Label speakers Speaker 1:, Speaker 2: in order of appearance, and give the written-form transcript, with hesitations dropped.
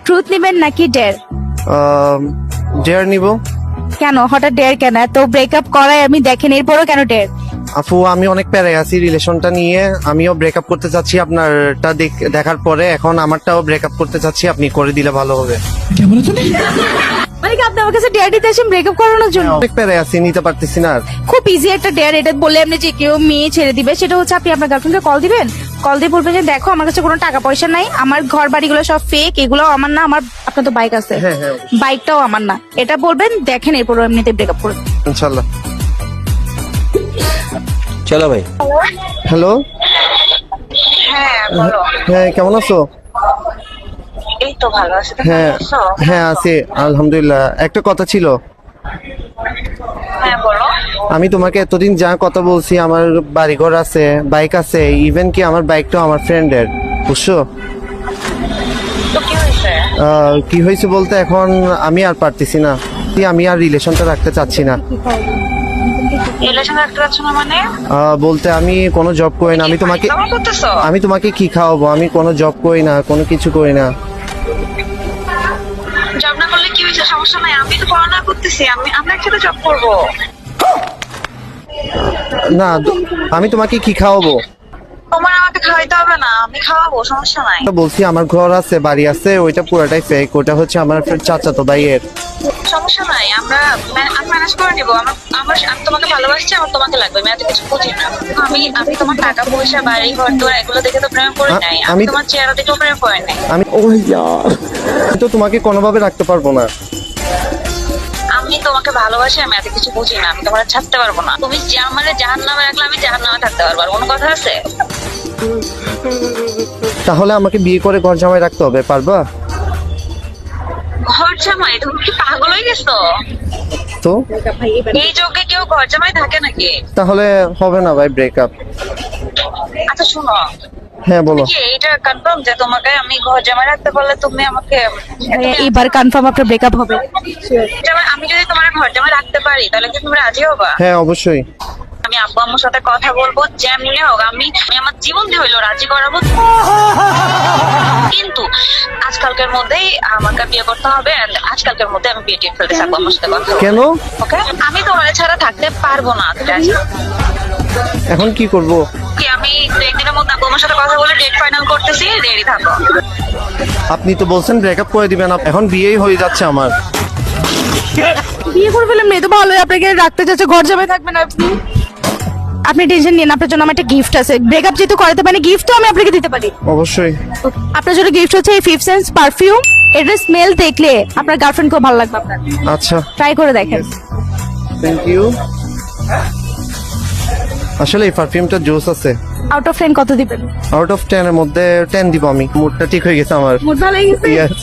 Speaker 1: Truth নেবেন নাকি dare?
Speaker 2: Dare নিব।
Speaker 1: কেন হঠাৎ ডেয়ার কেন? তো ব্রেকআপ করাই আমি দেখেন, এরপরও কেন ডেয়ার?
Speaker 2: আপু আমি অনেক প্যারায় আছি রিলেশনটা নিয়ে, আমিও ব্রেকআপ করতে চাচ্ছি আপনারটা দেখার পরে, এখন আমারটাও ব্রেকআপ করতে চাচ্ছি, আপনি করে দিলে ভালো হবে।
Speaker 1: মানে কি আপনি আমার কাছে ডেয়ার দিতে আসেন ব্রেকআপ করানোর জন্য?
Speaker 2: অনেক প্যারায় আছি, নিতে পারতেছি না আর।
Speaker 1: খুব ইজি একটা ডেয়ার, এটা বললে আপনি যে কেউ মেয়ে ছেড়ে দিবে। সেটা হচ্ছে আপনি আপনার গার্লফ্রেন্ডকে কল দিবেন, কল দিয়ে বলবেন যে দেখো আমার কাছে কোনো টাকা পয়সা নাই, আমার ঘর বাড়িগুলো সব ফেক, এগুলো আমার না, আমার আপনার তো বাইক আছে,
Speaker 2: হ্যাঁ, হ্যাঁ।
Speaker 1: বাইকটাও আমার না, এটা বলবেন, দেখেন এরপর এমনিতে ব্রেকআপ করবেন।
Speaker 2: ইনশাল্লাহ।
Speaker 3: চলো ভাই।
Speaker 2: হ্যালো।
Speaker 4: হ্যাঁ বলো।
Speaker 2: হ্যাঁ, কেমন আছো?
Speaker 4: এই তো ভালো আছি, তুমি
Speaker 2: হ্যাঁ,
Speaker 4: ভালো আছো?
Speaker 2: হ্যাঁ আছি আলহামদুলিল্লাহ। একটা কথা ছিল,
Speaker 4: হ্যাঁ বলো।
Speaker 2: আমি তোমাকে এতদিন যা কথা বলছি, আমার বাড়িঘর আছে, বাইক আছে, ইভেন কি আমার বাইকটাও আমার ফ্রেন্ডের, বুঝছো?
Speaker 4: তো কি হয়েছে?
Speaker 2: কি হয়েছে বলতে এখন আমি আর পারতেছি না, আমি আর রিলেশনটা রাখতে চাচ্ছি না।
Speaker 4: রিলেশন রাখতে পারছো না মানে?
Speaker 2: বলতে আমি কোনো জব করি না,
Speaker 4: কেমন করতেছো?
Speaker 2: আমি তোমাকে কি খাওয়াবো? আমি কোনো জব করি না, কোনো কিছু করি না।
Speaker 4: জব না করলে কি হয়েছে? সমস্যা নাই, আমি তো পড়াশোনা করতেছি, আমরা একসাথে জব করবো।
Speaker 2: না, আমি তোমাকে কি খাওয়াবো?
Speaker 4: তোমার আমাকে খাওয়াইতে হবে না, আমি খাওয়াবো, সমস্যা নাই।
Speaker 2: বলছি আমার ঘর আছে, বাড়ি আছে, ওইটা পুরোটাই ফেক, ওটা হচ্ছে আমার চাচাতো ভাইয়ের।
Speaker 4: সমস্যা নাই, আমি ম্যানেজ করে নিবো। আমি তোমাকে ভালোবাসছি, আমার তোমাকে লাগবে, আমি এত কিছু বুঝি না। আমি তোমার টাকা পয়সা, বাড়ি ঘর দোর এগুলো দেখে তো প্রেম করি নাই, আমি তোমার চেহারা দেখেও প্রেম করি নাই।
Speaker 2: আমি তো তোমাকে কোনোভাবে রাখতে পারবো না।
Speaker 4: আমি তোমাকে ভালোবাসি, আমি এত কিছু বুঝি না, আমি তোমার ছাড়তে পারবো না। তুমি আমার জাহান্নামে রাখলে আমি জাহান্নামে থাকতে পারবো, আর কোনো কথা আছে?
Speaker 2: তাহলে আমাকে বিয়ে করে ঘর জামাই রাখতে হবে, পারবা?
Speaker 4: ঘর জামাই? তুমি কি পাগল হয়ে গেছো?
Speaker 2: তো
Speaker 4: এই যুগে কেউ ঘর জামাই থাকে নাকি?
Speaker 2: তাহলে হবে না ভাই, ব্রেকআপ।
Speaker 4: আচ্ছা শোনো,
Speaker 2: হ্যাঁ বলো।
Speaker 4: কি এটা কনফার্ম যে তোমাকে আমি ঘর জামাই রাখতে পারলে তুমি আমাকে
Speaker 1: এবার কনফার্ম আপনার ব্রেকআপ হবে?
Speaker 4: আমি যদি তোমার ঘর জামাই রাখতে পারি তাহলে কি তুমি রাজি হবা?
Speaker 2: হ্যাঁ অবশ্যই।
Speaker 4: আমি আব্বু আম্মুর সাথে কথা বলবো, যেমনি হোক আমি আমার জীবন দিয়ে হইলো রাজি করাবো, কিন্তু আজকালকের মধ্যেই আমাকে বিয়ে করতে হবে। and আজকালকের মধ্যে আমি বিয়ে ঠিক ফেলতে আব্বু আম্মুর সাথে কথা বলবো।
Speaker 2: কেন?
Speaker 4: ওকে, আমি তোমার ছাড়া থাকতে পারবো না।
Speaker 2: এখন কি করব?
Speaker 4: কি আমি একদিনের মধ্যে আব্বু আম্মুর সাথে কথা বলে ডেট ফাইনাল করতেছি, রেডি থাকো।
Speaker 2: আপনি তো বলছেন ব্রেকআপ করে দিবেন, এখন বিয়েই হয়ে যাচ্ছে আমার।
Speaker 1: বিয়ে করে ফেলেন, মেয়ে তো ভালোই আপনাকে রাখতে চাচ্ছে, ঘর জামাই থাকবেন আপনি। আপনি টেনশন নিন, আপনার জন্য আমার একটা গিফট আছে। ব্রেকআপ যেহেতু করাতে পারি, গিফট তো আমি আপনাকে দিতে পারি।
Speaker 2: অবশ্যই।
Speaker 1: আপনার জন্য গিফট হচ্ছে এই ফিফথ সেন্স পারফিউম। এটা স্মেল দেখলে আপনার গার্লফ্রেন্ড খুব ভালো লাগবে আপনার।
Speaker 2: আচ্ছা,
Speaker 1: ট্রাই করে দেখেন।
Speaker 2: Thank you. আসলে এই পারফিউমটা জোস আছে।
Speaker 1: আউট অফ 10 কত দিবেন?
Speaker 2: আউট অফ 10 এর মধ্যে 10 দিব আমি। মুডটা ঠিক হয়ে গেছে আমার।
Speaker 1: মুড ভালো হয়ে গেছে?
Speaker 2: Yes.